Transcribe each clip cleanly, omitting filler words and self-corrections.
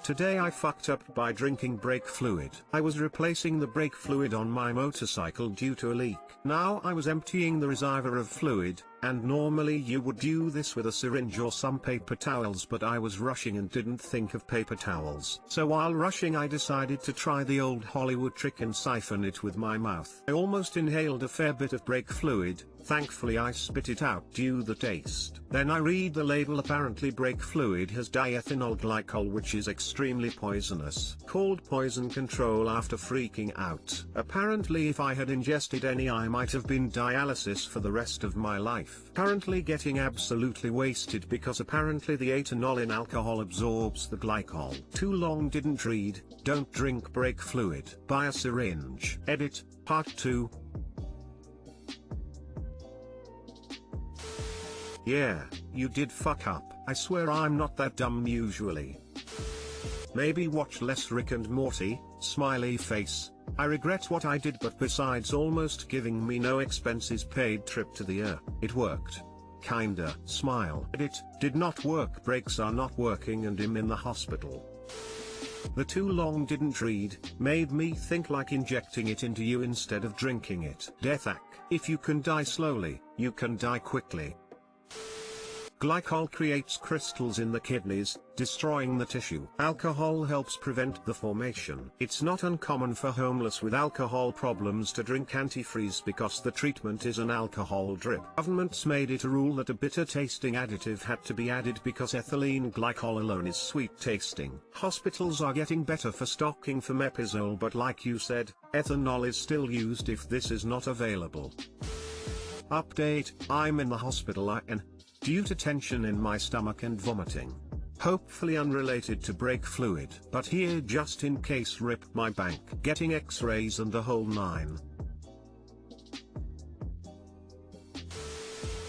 Today I fucked up by drinking brake fluid. I was replacing the brake fluid on my motorcycle due to a leak. Now I was emptying the reservoir of fluid, and normally you would do this with a syringe or some paper towels, but I was rushing and didn't think of paper towels. So while rushing I decided to try the old Hollywood trick and siphon it with my mouth. I almost inhaled a fair bit of brake fluid. Thankfully I spit it out due to the taste. Then I read the label. Apparently brake fluid has diethyl glycol, which is extremely poisonous. Called poison control after freaking out. Apparently if I had ingested any I might have been dialysis for the rest of my life. Currently getting absolutely wasted because apparently the ethanol in alcohol absorbs the glycol. Too long didn't read. Don't drink brake fluid. Buy a syringe. Edit, Part 2. Yeah, you did fuck up. I swear I'm not that dumb usually. Maybe watch less Rick and Morty, smiley face. I regret what I did, but besides almost giving me no expenses paid trip to the it worked. Kinda. Smile. It did not work. Brakes are not working and I'm in the hospital. The too long didn't read made me think like injecting it into you instead of drinking it. Deathack. If you can die slowly, you can die quickly. Glycol creates crystals in the kidneys, destroying the tissue. Alcohol helps prevent the formation. It's not uncommon for homeless with alcohol problems to drink antifreeze because the treatment is an alcohol drip. Governments made it a rule that a bitter tasting additive had to be added because ethylene glycol alone is sweet tasting. Hospitals are getting better for stocking famepizole, but like you said, ethanol is still used if this is not available. Update, I'm in the hospital due to tension in my stomach and vomiting. Hopefully unrelated to brake fluid. But here just in case, rip my bank. Getting x-rays and the whole nine.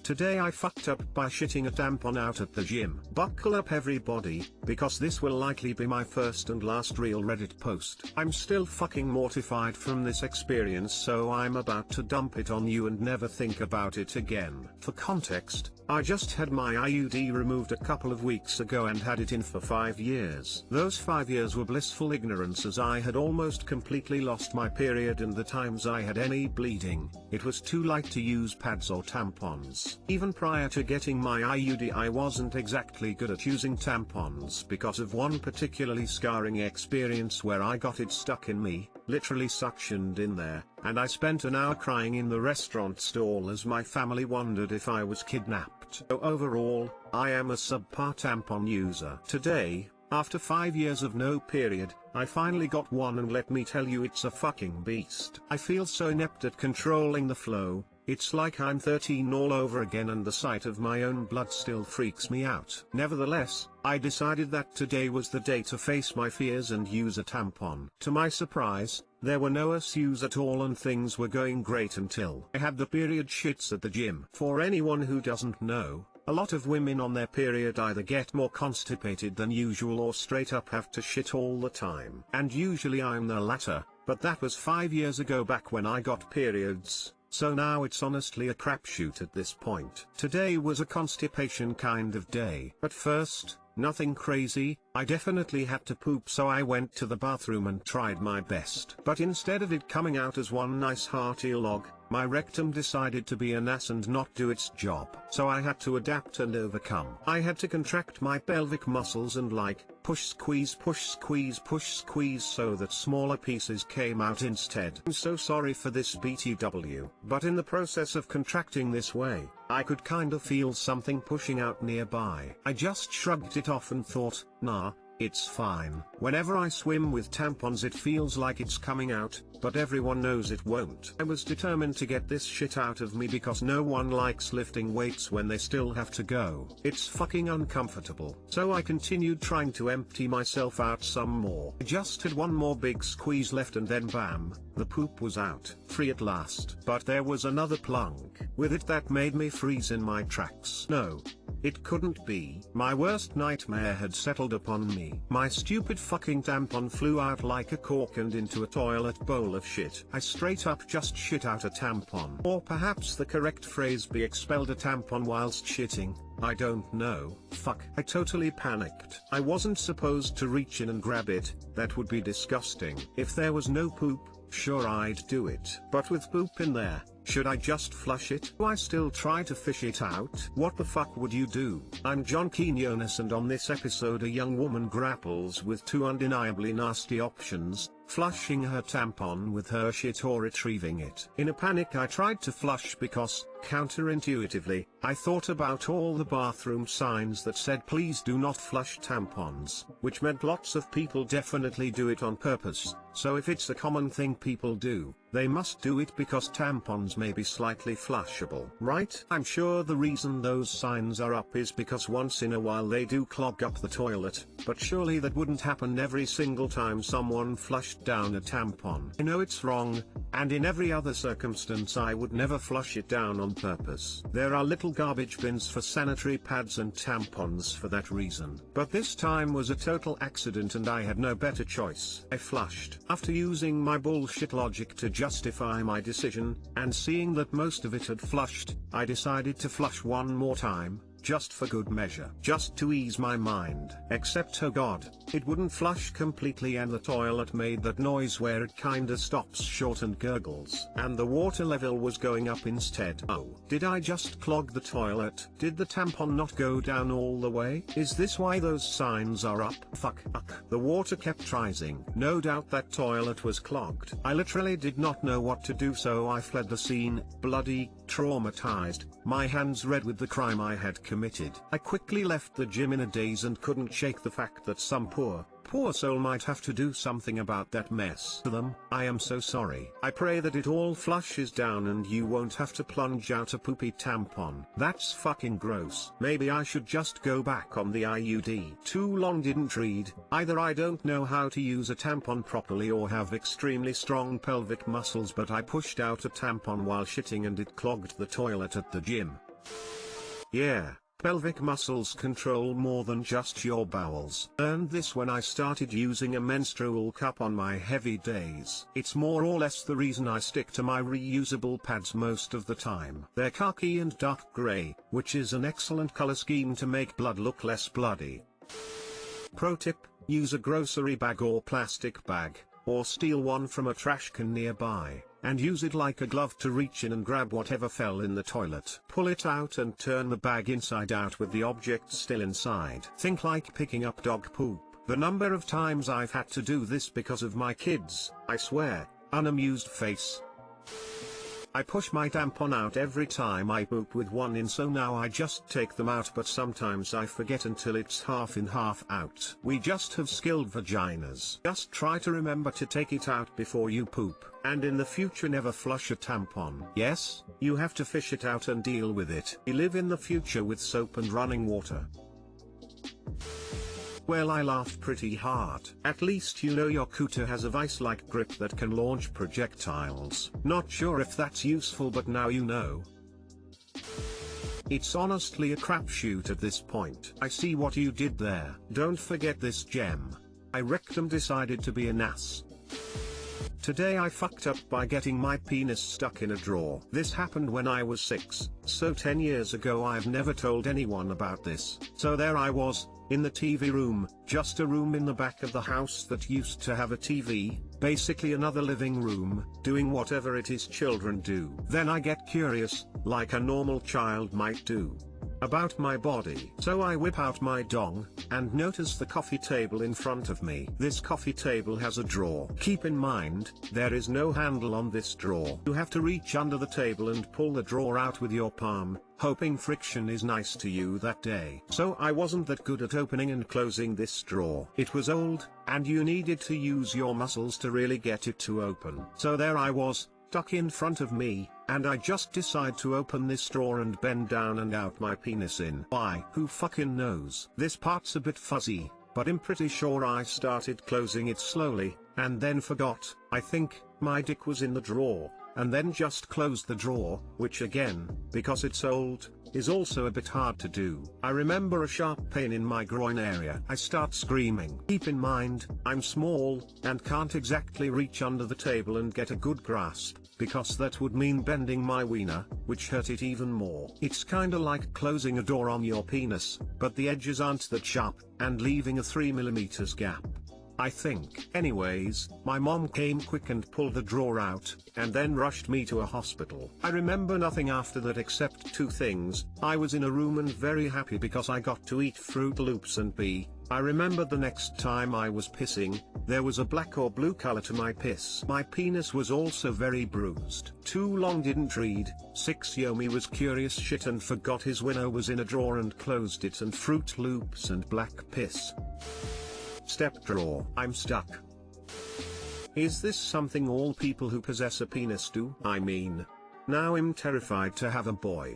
Today I fucked up by shitting a tampon out at the gym. Buckle up everybody, because this will likely be my first and last real Reddit post. I'm still fucking mortified from this experience, so I'm about to dump it on you and never think about it again. For context, I just had my IUD removed a couple of weeks ago and had it in for 5 years. Those 5 years were blissful ignorance, as I had almost completely lost my period, and the times I had any bleeding, it was too late to use pads or tampons. Even prior to getting my IUD I wasn't exactly good at using tampons because of one particularly scarring experience where I got it stuck in me, literally suctioned in there, and I spent an hour crying in the restaurant stall as my family wondered if I was kidnapped. So overall, I am a subpar tampon user. Today, after 5 years of no period, I finally got one, and let me tell you, it's a fucking beast. I feel so inept at controlling the flow. It's like I'm 13 all over again, and the sight of my own blood still freaks me out. Nevertheless, I decided that today was the day to face my fears and use a tampon. To my surprise, there were no issues at all and things were going great until I had the period shits at the gym. For anyone who doesn't know, a lot of women on their period either get more constipated than usual or straight up have to shit all the time. And usually I'm the latter, but that was 5 years ago back when I got periods. So now it's honestly a crapshoot at this point. Today was a constipation kind of day. At first, nothing crazy. I definitely had to poop, so I went to the bathroom and tried my best. But instead of it coming out as one nice hearty log, my rectum decided to be an ass and not do its job. So I had to adapt and overcome. I had to contract my pelvic muscles and push squeeze so that smaller pieces came out instead. I'm so sorry for this BTW. But in the process of contracting this way, I could kind of feel something pushing out nearby. I just shrugged it off and thought, nah, it's fine. Whenever I swim with tampons it feels like it's coming out, but everyone knows it won't. I was determined to get this shit out of me because no one likes lifting weights when they still have to go. It's fucking uncomfortable. So I continued trying to empty myself out some more. I just had one more big squeeze left and then bam, the poop was out. Free at last. But there was another plunk with it that made me freeze in my tracks. No, it couldn't be. My worst nightmare had settled upon me. My stupid fucking tampon flew out like a cork and into a toilet bowl of shit. I straight up just shit out a tampon. Or perhaps the correct phrase be expelled a tampon whilst shitting. I don't know. Fuck. I totally panicked. I wasn't supposed to reach in and grab it, that would be disgusting. If there was no poop, sure I'd do it. But with poop in there, should I just flush it? Do I still try to fish it out? What the fuck would you do? I'm John Quinones, and on this episode a young woman grapples with two undeniably nasty options: flushing her tampon with her shit or retrieving it. In a panic I tried to flush because, counterintuitively, I thought about all the bathroom signs that said please do not flush tampons, which meant lots of people definitely do it on purpose. So if it's a common thing people do, they must do it because tampons may be slightly flushable, right? I'm sure the reason those signs are up is because once in a while they do clog up the toilet, but surely that wouldn't happen every single time someone flushed down a tampon. I know it's wrong, and in every other circumstance I would never flush it down on purpose. There are little garbage bins for sanitary pads and tampons for that reason. But this time was a total accident and I had no better choice. I flushed. After using my bullshit logic to justify my decision, and seeing that most of it had flushed, I decided to flush one more time, just for good measure. Just to ease my mind. Except oh god, it wouldn't flush completely and the toilet made that noise where it kinda stops short and gurgles. And the water level was going up instead. Oh, did I just clog the toilet? Did the tampon not go down all the way? Is this why those signs are up? Fuck. The water kept rising. No doubt that toilet was clogged. I literally did not know what to do, so I fled the scene, bloody, traumatized, my hands red with the crime I had committed. I quickly left the gym in a daze and couldn't shake the fact that some poor soul might have to do something about that mess. To them, I am so sorry. I pray that it all flushes down and you won't have to plunge out a poopy tampon. That's fucking gross. Maybe I should just go back on the IUD. Too long didn't read. Either I don't know how to use a tampon properly or have extremely strong pelvic muscles, but I pushed out a tampon while shitting and it clogged the toilet at the gym. Yeah. Pelvic muscles control more than just your bowels. Learned this when I started using a menstrual cup on my heavy days. It's more or less the reason I stick to my reusable pads most of the time. They're khaki and dark gray, which is an excellent color scheme to make blood look less bloody. Pro tip: use a grocery bag or plastic bag, or steal one from a trash can nearby, and use it like a glove to reach in and grab whatever fell in the toilet. Pull it out and turn the bag inside out with the object still inside. Think like picking up dog poop. The number of times I've had to do this because of my kids, I swear. Unamused face. I push my tampon out every time I poop with one in, so now I just take them out, but sometimes I forget until it's half in half out. We just have skilled vaginas. Just try to remember to take it out before you poop, and in the future never flush a tampon. Yes, you have to fish it out and deal with it. We live in the future with soap and running water. Well, I laughed pretty hard. At least you know your cooter has a vice-like grip that can launch projectiles. Not sure if that's useful, but now you know. It's honestly a crapshoot at this point. I see what you did there. Don't forget this gem. I rectum decided to be an ass. Today I fucked up by getting my penis stuck in a drawer. This happened when I was 6, so 10 years ago. I've never told anyone about this. So there I was, in the TV room, just a room in the back of the house that used to have a TV, basically another living room, doing whatever it is children do. Then I get curious, like a normal child might do, about my body. So I whip out my dong, and notice the coffee table in front of me. This coffee table has a drawer. Keep in mind, there is no handle on this drawer. You have to reach under the table and pull the drawer out with your palm, hoping friction is nice to you that day. So I wasn't that good at opening and closing this drawer. It was old, and you needed to use your muscles to really get it to open. So there I was, stuck in front of me, and I just decide to open this drawer and bend down and out my penis in. Why? Who fucking knows? This part's a bit fuzzy, but I'm pretty sure I started closing it slowly, and then forgot, I think, my dick was in the drawer, and then just closed the drawer, which again, because it's old, is also a bit hard to do. I remember a sharp pain in my groin area. I start screaming. Keep in mind, I'm small, and can't exactly reach under the table and get a good grasp, because that would mean bending my wiener, which hurt it even more. It's kinda like closing a door on your penis, but the edges aren't that sharp, and leaving a 3mm gap, I think. Anyways, my mom came quick and pulled the drawer out, and then rushed me to a hospital. I remember nothing after that except two things. I was in a room and very happy because I got to eat Fruit Loops, and B, I remember the next time I was pissing, there was a black or blue color to my piss. My penis was also very bruised. Too long didn't read. 6 Yomi was curious shit and forgot his winner was in a drawer and closed it, and Fruit Loops and black piss. Step drawer. I'm stuck. Is this something all people who possess a penis do? I mean, now I'm terrified to have a boy.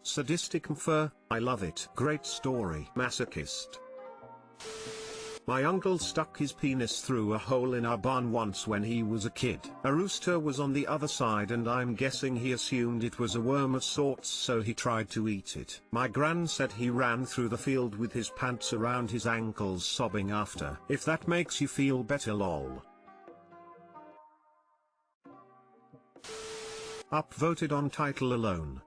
Sadistic fur, I love it. Great story. Masochist. My uncle stuck his penis through a hole in our barn once when he was a kid. A rooster was on the other side and I'm guessing he assumed it was a worm of sorts, so he tried to eat it. My gran said he ran through the field with his pants around his ankles sobbing after. If that makes you feel better, lol. Upvoted on title alone.